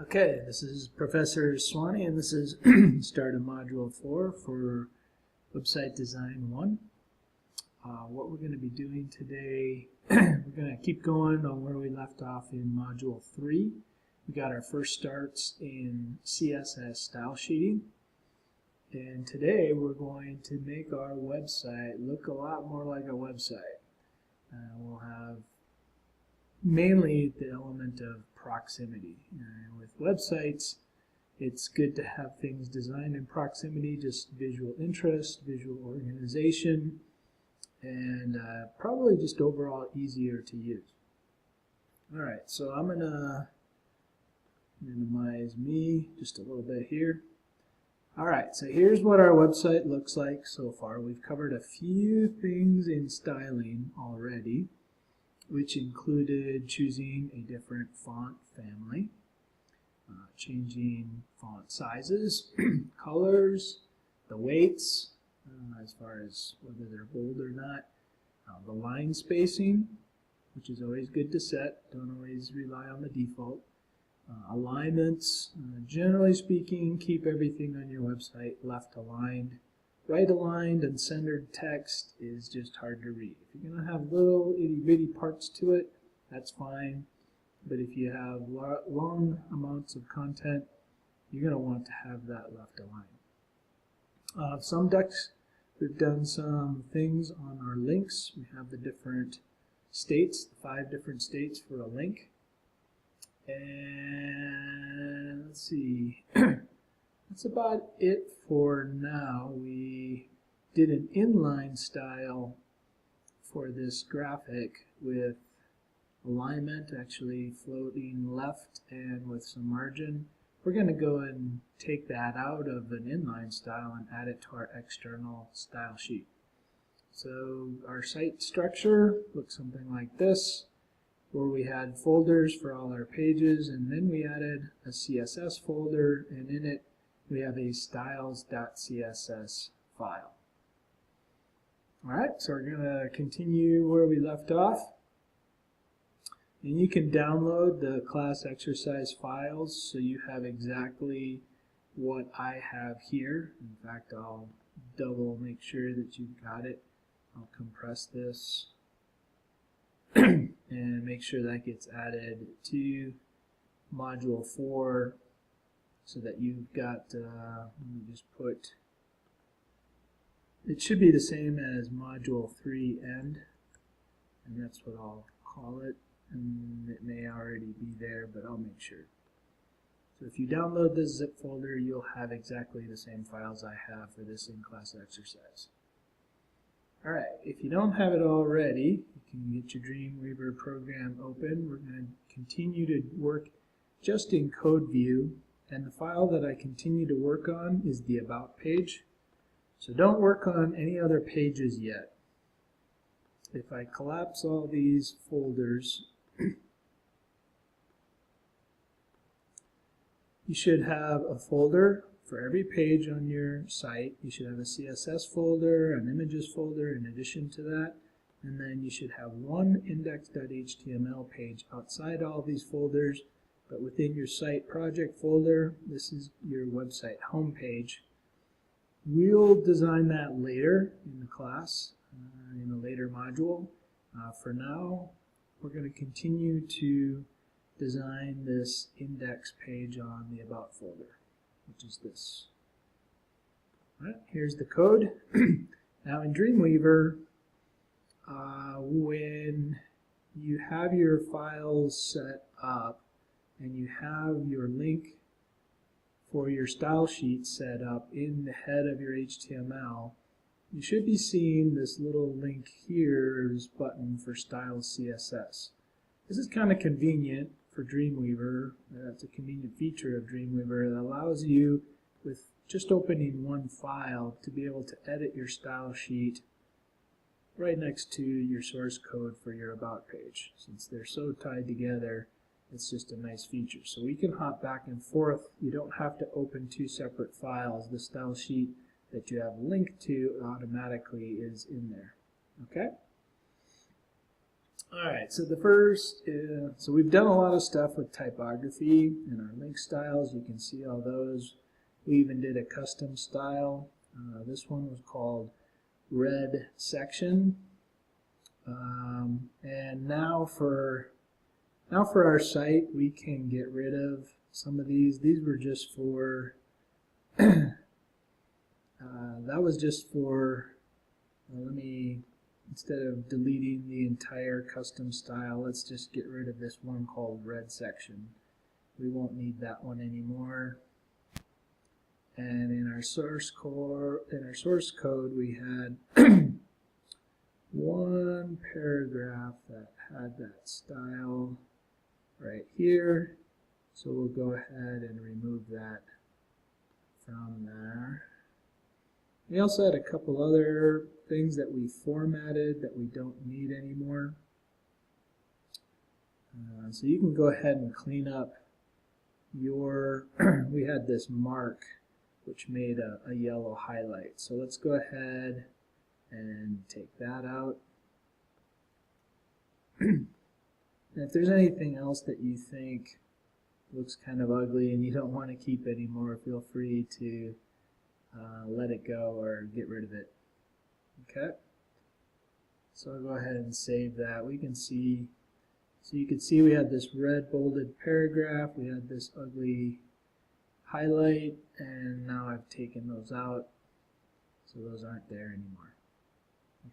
Okay, this is Professor Swanee, and this is start of Module 4 for Website Design 1. What we're going to be doing today, we're going to keep going on where we left off in Module 3. We got our first starts in CSS style sheeting, and today we're going to make our website look a lot more like a website. We'll have mainly the element of proximity. With websites, it's good to have things designed in proximity, just visual interest, visual organization, and probably just overall easier to use. Alright, so I'm going to minimize me just a little bit here. Alright, so here's what our website looks like so far. We've covered a few things in styling already, which included choosing a different font family, changing font sizes, colors, the weights, as far as whether they're bold or not, the line spacing, which is always good to set, don't always rely on the default, alignments, generally speaking, keep everything on your website left aligned. Right aligned and centered text is just hard to read. If you're going to have little itty-bitty parts to it, that's fine. But if you have long amounts of content, you're going to want to have that left aligned. Some decks, we've done some things on our links. We have the different states, the 5 different states for a link. And let's see. That's about it for now. We did an inline style for this graphic with alignment actually floating left and with some margin. We're going to go and take that out of an inline style and add it to our external style sheet. So our site structure looks something like this, where we had folders for all our pages, and then we added a CSS folder, and in it we have a styles.css file. Alright, so we're going to continue where we left off. And you can download the class exercise files so you have exactly what I have here. In fact, I'll double make sure that you've got it. I'll compress this and make sure that gets added to Module 4. So that you've got, let me just put, it should be the same as Module 3 end, and that's what I'll call it, and it may already be there, but I'll make sure. So if you download this zip folder, you'll have exactly the same files I have for this in-class exercise. Alright, if you don't have it already, you can get your Dreamweaver program open. We're going to continue to work just in code view. And the file that I continue to work on is the About page. So don't work on any other pages yet. If I collapse all these folders, you should have a folder for every page on your site. You should have a CSS folder, an images folder in addition to that. And then you should have one index.html page outside all these folders. But within your site project folder, this is your website homepage. We'll design that later in the class, in a later module. For now, we're going to continue to design this index page on the About folder, which is this. All right, here's the code. Now in Dreamweaver, when you have your files set up, and you have your link for your style sheet set up in the head of your HTML, you should be seeing this little link here, this button for Styles CSS. This is kind of convenient for Dreamweaver. That's a convenient feature of Dreamweaver that allows you, with just opening one file, to be able to edit your style sheet right next to your source code for your About page. Since they're so tied together, it's just a nice feature. So we can hop back and forth. You don't have to open 2 separate files. The style sheet that you have linked to automatically is in there. Okay? Alright, so the first, so we've done a lot of stuff with typography and our link styles. You can see all those. We even did a custom style. This one was called Red Section. And now for our site, we can get rid of some of these. These were just for, that was just for, instead of deleting the entire custom style, let's just get rid of this one called Red Section. We won't need that one anymore. And in our source code, we had one paragraph that had that style right here. So we'll go ahead and remove that from there. We also had a couple other things that we formatted that we don't need anymore. So you can go ahead and clean up your, we had this mark which made a yellow highlight. So let's go ahead and take that out. And if there's anything else that you think looks kind of ugly and you don't want to keep anymore, feel free to let it go or get rid of it. Okay, so I'll go ahead and save that. We can see, so you can see we had this red bolded paragraph, we had this ugly highlight, and now I've taken those out, so those aren't there anymore.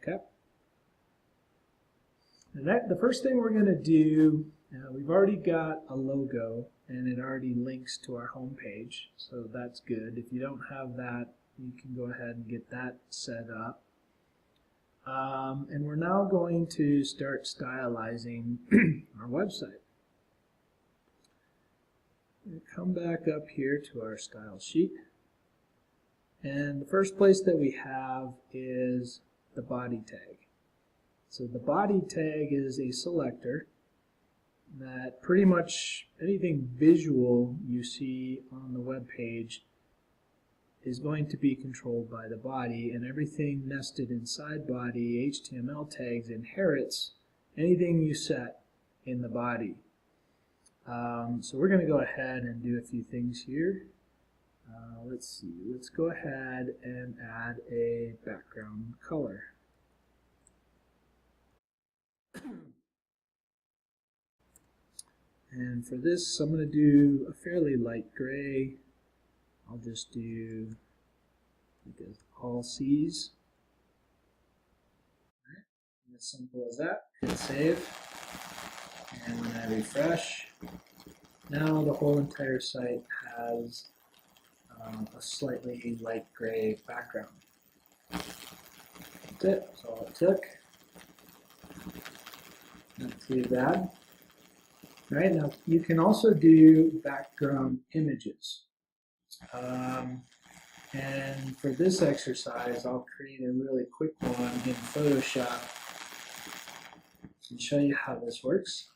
Okay. And the first thing we're going to do, we've already got a logo and it already links to our home page, so that's good. If you don't have that, you can go ahead and get that set up. And we're now going to start stylizing our website. We'll come back up here to our style sheet. And the first place that we have is the body tag. So the body tag is a selector that pretty much anything visual you see on the web page is going to be controlled by the body, and everything nested inside body, HTML tags, inherits anything you set in the body. So we're going to go ahead and do a few things here. Let's see, let's go ahead and add a background color. And for this, I'm going to do a fairly light gray. I'll just do like all C's. Right. As simple as that. Hit save. And when I refresh, now the whole entire site has a slightly light gray background. That's it. That's all it took. Not too bad. All right, now you can also do background images. And for this exercise, I'll create a really quick one in Photoshop and show you how this works.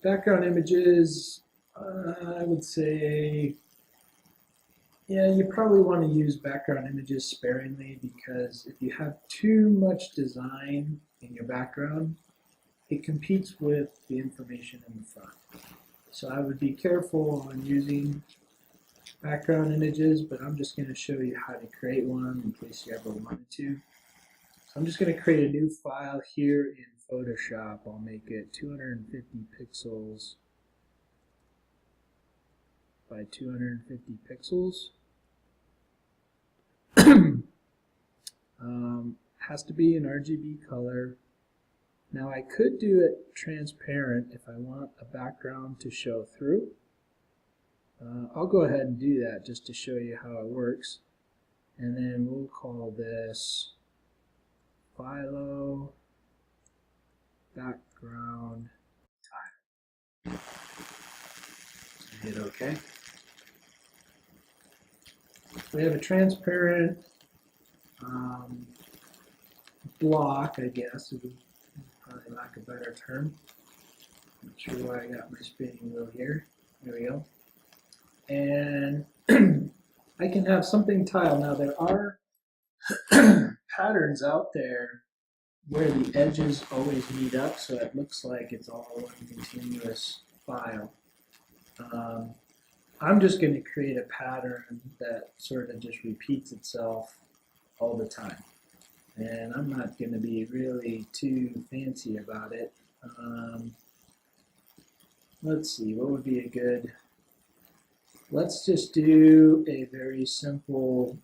Background images, I would say, yeah, you probably want to use background images sparingly, because if you have too much design in your background, it competes with the information in the front. So I would be careful on using background images, but I'm just going to show you how to create one in case you ever wanted to. So I'm just going to create a new file here in Photoshop. I'll make it 250 pixels by 250 pixels. Has to be an RGB color. Now I could do it transparent if I want a background to show through. I'll go ahead and do that just to show you how it works. And then we'll call this Philo background type. Hit OK. We have a transparent block, I guess, is probably lack of a better term. Not sure why I got my spinning wheel here. There we go. And I can have something tiled. Now there are patterns out there where the edges always meet up, so it looks like it's all one continuous file. I'm just going to create a pattern that sort of just repeats itself all the time. And I'm not going to be really too fancy about it. Let's see, what would be a good... Let's just do a very simple...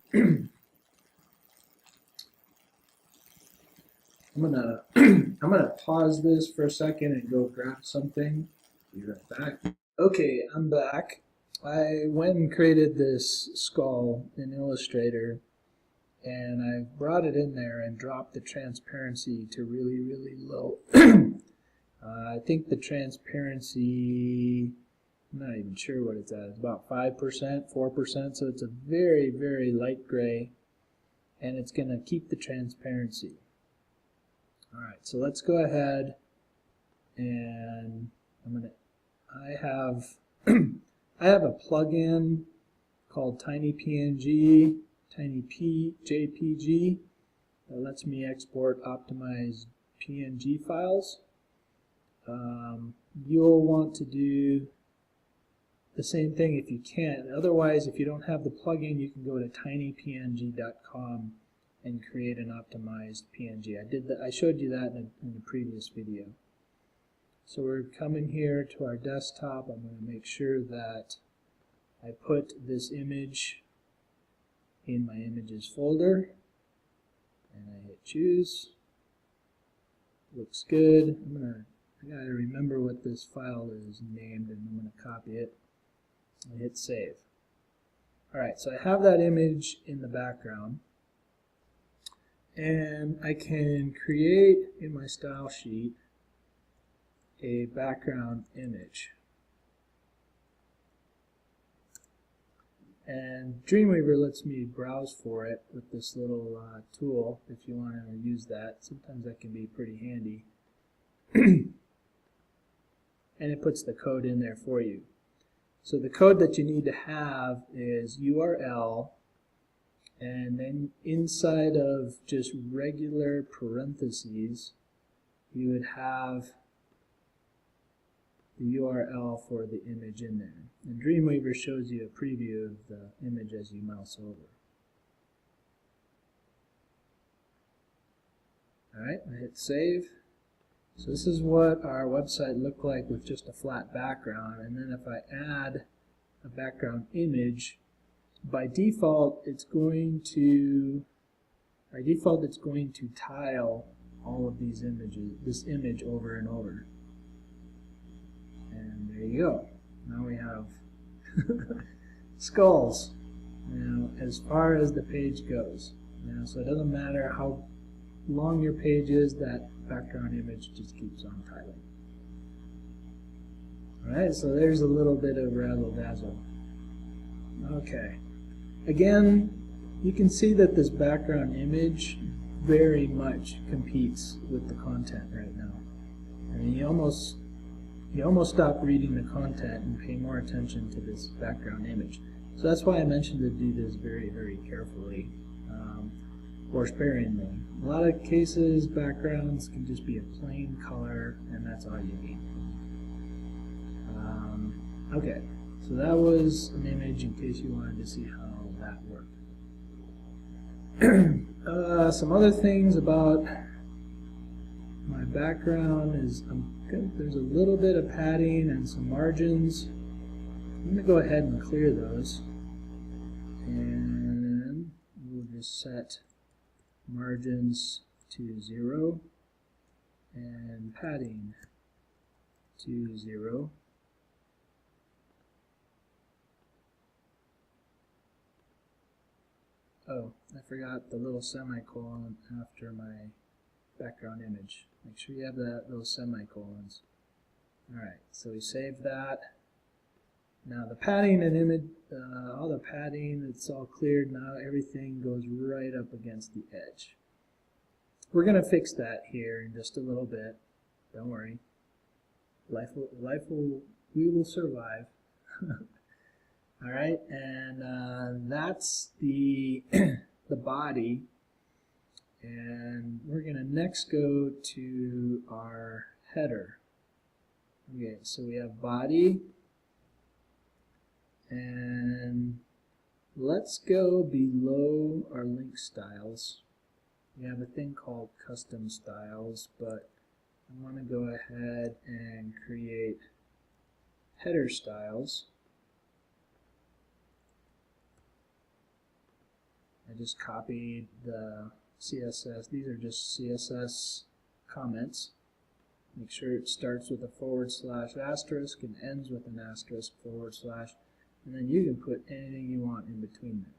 I'm gonna pause this for a second and go grab something. Be right back. Okay, I'm back. I went and created this skull in Illustrator, and I brought it in there and dropped the transparency to really, really low. I think the transparency, I'm not even sure what it's at. It's about 5%, 4%, so it's a very, very light gray, and it's going to keep the transparency. All right, so let's go ahead and I have I have a plugin called TinyPNG, TinyJPG, that lets me export optimized PNG files. You'll want to do the same thing if you can. Otherwise, if you don't have the plugin, you can go to tinypng.com and create an optimized PNG. I showed you that in the previous video. So we're coming here to our desktop. I'm going to make sure that I put this image in my images folder, and I hit choose. Looks good. I gotta remember what this file is named, and I'm going to copy it and hit save. Alright, so I have that image in the background, and I can create in my style sheet a background image. And Dreamweaver lets me browse for it with this little tool if you want to use that. Sometimes that can be pretty handy. And it puts the code in there for you. So the code that you need to have is URL, and then inside of just regular parentheses, you would have the URL for the image in there. And Dreamweaver shows you a preview of the image as you mouse over. Alright, I hit save. So this is what our website looked like with just a flat background, and then if I add a background image, by default it's going to tile all of these images, this image over and over. And there you go. Now we have skulls. Now, as far as the page goes. Now, so it doesn't matter how long your page is, that background image just keeps on tiling. Alright, so there's a little bit of razzle dazzle. Okay. Again, you can see that this background image very much competes with the content right now. I mean, you almost stop reading the content and pay more attention to this background image. So that's why I mentioned to do this very, very carefully, or sparingly. In a lot of cases, backgrounds can just be a plain color, and that's all you need. Okay, so that was an image in case you wanted to see how that worked. Some other things about my background is there's a little bit of padding and some margins. I'm going to go ahead and clear those, and we'll just set margins to 0 and padding to 0. Oh, I forgot the little semicolon after my background image. Make sure you have those semicolons. Alright, so we save that. Now the padding and image, all the padding, it's all cleared now. Everything goes right up against the edge. We're going to fix that here in just a little bit. Don't worry. We will survive. Alright, and that's the body. And we're going to next go to our header. Okay, so we have body, and let's go below our link styles. We have a thing called custom styles, but I want to go ahead and create header styles. I just copied the CSS. These are just CSS comments. Make sure it starts with a /* and ends with an */, and then you can put anything you want in between them.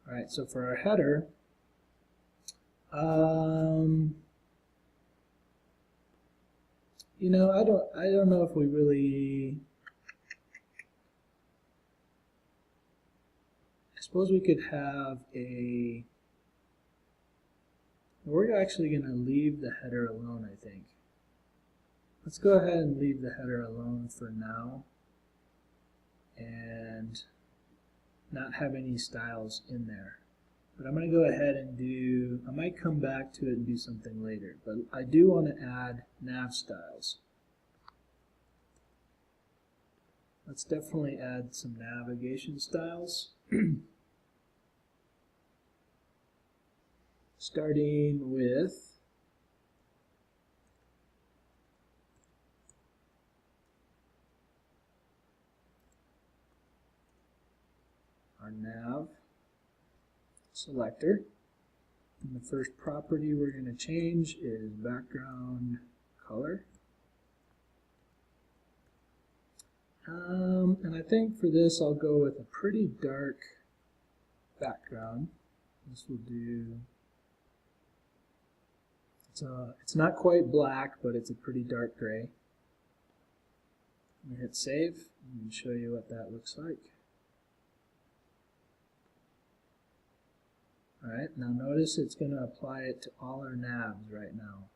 Alright, so for our header, you know, I don't know if we really. I suppose we could have a. We're actually going to leave the header alone, I think. Let's go ahead and leave the header alone for now and not have any styles in there. But I'm going to go ahead and do, I might come back to it and do something later, but I do want to add nav styles. Let's definitely add some navigation styles. Starting with our nav selector. And the first property we're going to change is background color. And I think for this I'll go with a pretty dark background. This will do. It's not quite black, but it's a pretty dark gray. I'm going to hit save and show you what that looks like. Alright, now notice it's going to apply it to all our navs right now.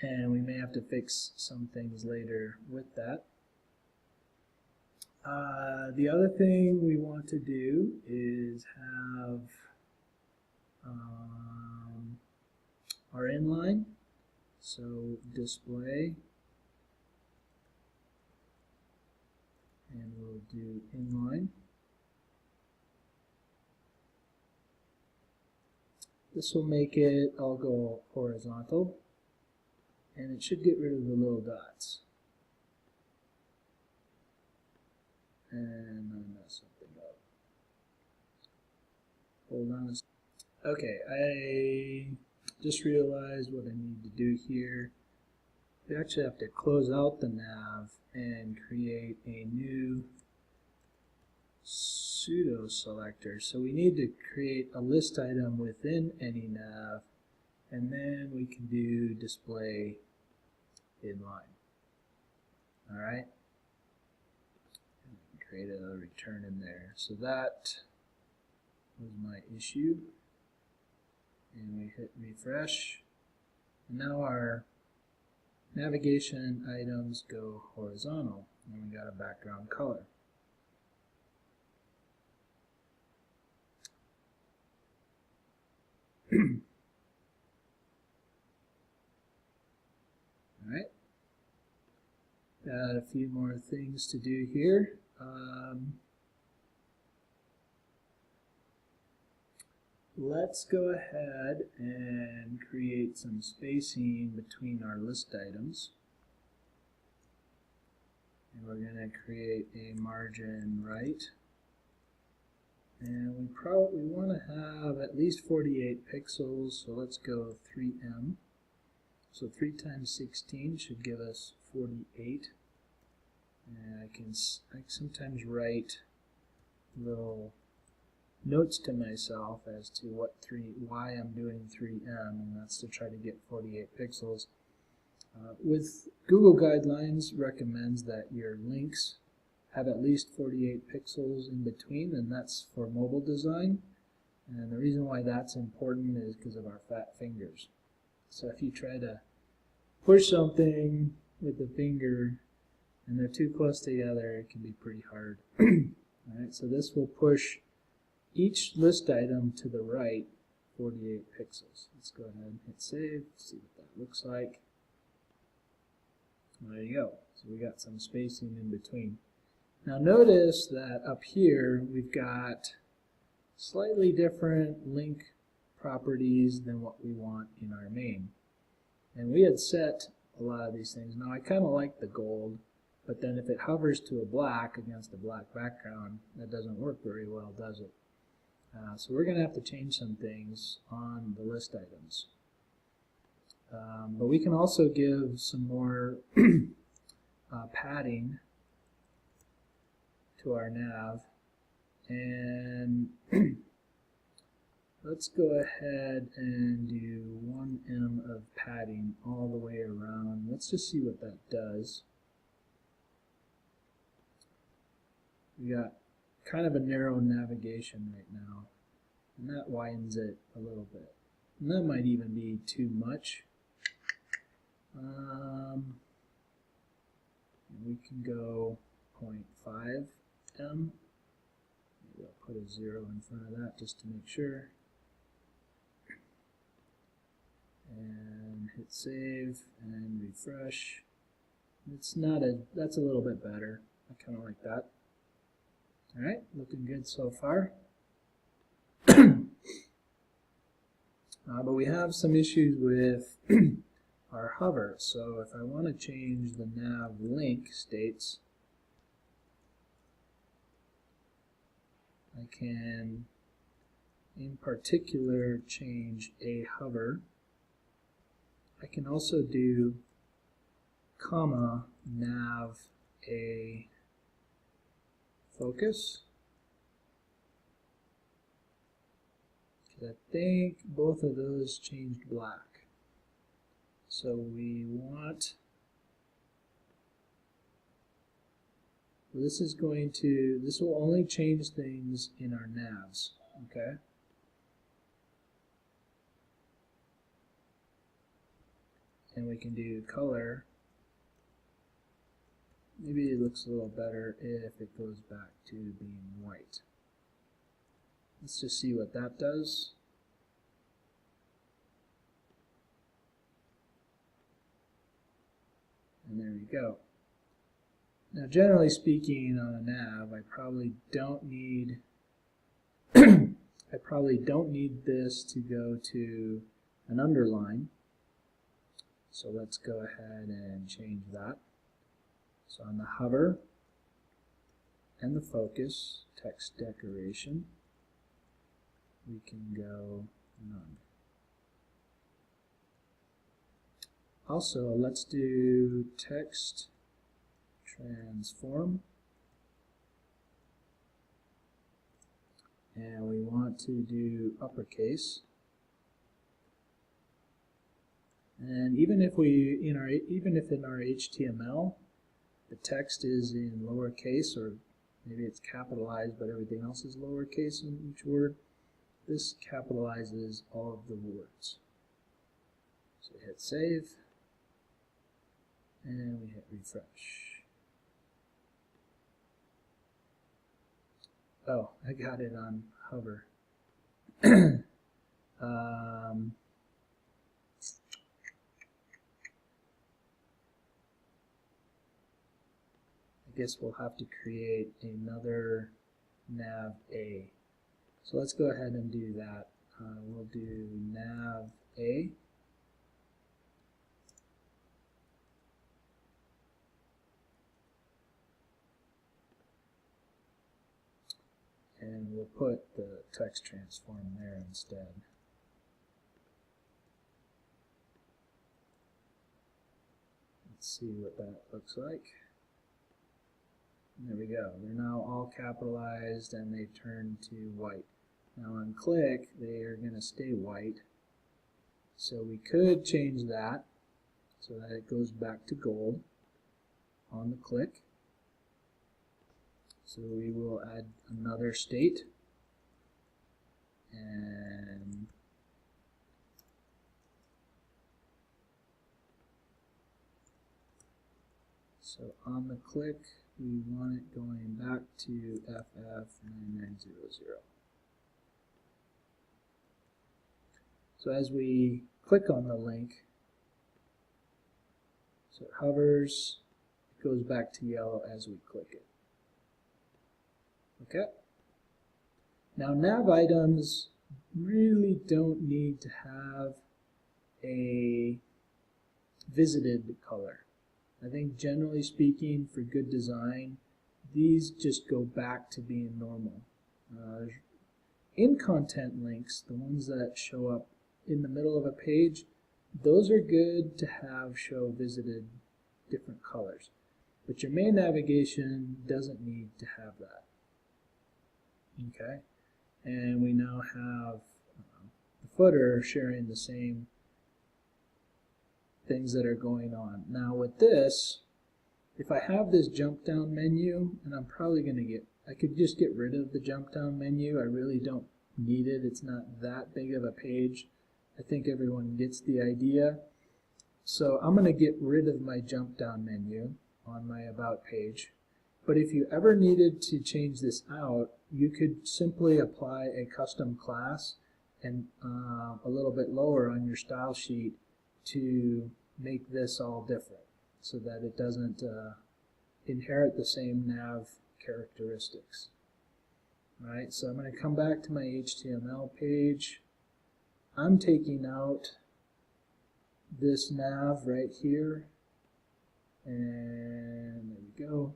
And we may have to fix some things later with that. The other thing we want to do is have our inline. So display, and we'll do inline. This will make it all go horizontal, and it should get rid of the little dots. And I messed something up. Hold on a second. Okay, I just realized what I need to do here. We actually have to close out the nav and create a new pseudo selector. So we need to create a list item within any nav, and then we can do display inline. Alright? Create a return in there. So that was my issue. And we hit refresh. And now our navigation items go horizontal. And we got a background color. Alright. Got a few more things to do here. Let's go ahead and create some spacing between our list items. And we're going to create a margin right. And we want to have at least 48 pixels, so let's go 3M. So 3 times 16 should give us 48. And I can sometimes write little notes to myself as to why I'm doing 3M, and that's to try to get 48 pixels. With Google Guidelines recommends that your links have at least 48 pixels in between, and that's for mobile design. And the reason why that's important is because of our fat fingers. So if you try to push something with the finger and they're too close together, it can be pretty hard. Alright, so this will push each list item to the right 48 pixels. Let's go ahead and hit save, see what that looks like. There you go. So we got some spacing in between. Now notice that up here we've got slightly different link properties than what we want in our main. And we had set a lot of these things. Now I kind of like the gold, but then if it hovers to a black against a black background, that doesn't work very well, does it? So we're going to have to change some things on the list items. But we can also give some more padding to our nav, and let's go ahead and do 1 of padding all the way around. Let's just see what that does. We got kind of a narrow navigation right now, and that widens it a little bit. And that might even be too much. We can go 0.5 M. Maybe I'll put a 0 in front of that just to make sure. And hit save and refresh. It's not a, that's a little bit better. I kind of like that. Alright, looking good so far. But we have some issues with our hover. So if I want to change the nav link states, I can in particular change a hover. I can also do comma nav a focus. I think both of those changed black. So we want, this will only change things in our navs, okay? And we can do color. Maybe it looks a little better if it goes back to being white. Let's just see what that does. And there we go. Now generally speaking on a nav, I probably don't need this to go to an underline. So let's go ahead and change that. So on the hover and the focus, text decoration, we can go none. Also, let's do text transform, and we want to do uppercase. And even if in our HTML the text is in lowercase, or maybe it's capitalized but everything else is lowercase in each word, this capitalizes all of the words. So hit save, and we hit refresh. Oh, I got it on hover. I guess we'll have to create another nav A. So let's go ahead and do that. We'll do nav A. And we'll put the text transform there instead. Let's see what that looks like. There we go. They're now all capitalized and they turn to white. Now on click, they are going to stay white. So we could change that so that it goes back to gold on the click. So we will add another state, and So on the click, we want it going back to FF9900. So as we click on the link, so it hovers, it goes back to yellow as we click it. Okay? Now nav items really don't need to have a visited color. I think generally speaking, for good design, these just go back to being normal. In content links, the ones that show up in the middle of a page, those are good to have show visited different colors. But your main navigation doesn't need to have that. Okay? And we now have the footer sharing the same things that are going on. Now with this, if I have this jump down menu, and I'm probably going to I could just get rid of the jump down menu. I really don't need it. It's not that big of a page. I think everyone gets the idea. So I'm going to get rid of my jump down menu on my about page. But if you ever needed to change this out, you could simply apply a custom class and a little bit lower on your style sheet to make this all different so that it doesn't inherit the same nav characteristics. Alright, so I'm going to come back to my HTML page. I'm taking out this nav right here, and there we go.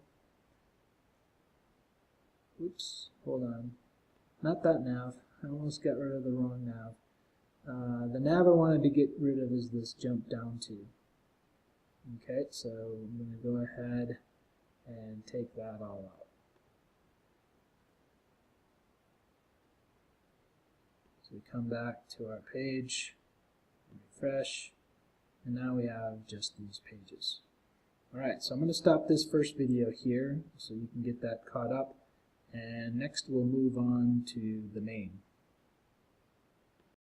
Oops, hold on. Not that nav. I almost got rid of the wrong nav. The nav I wanted to get rid of is this jump down to. Okay, so I'm going to go ahead and take that all out. So we come back to our page, refresh, and now we have just these pages. Alright, so I'm going to stop this first video here so you can get that caught up, and next we'll move on to the main.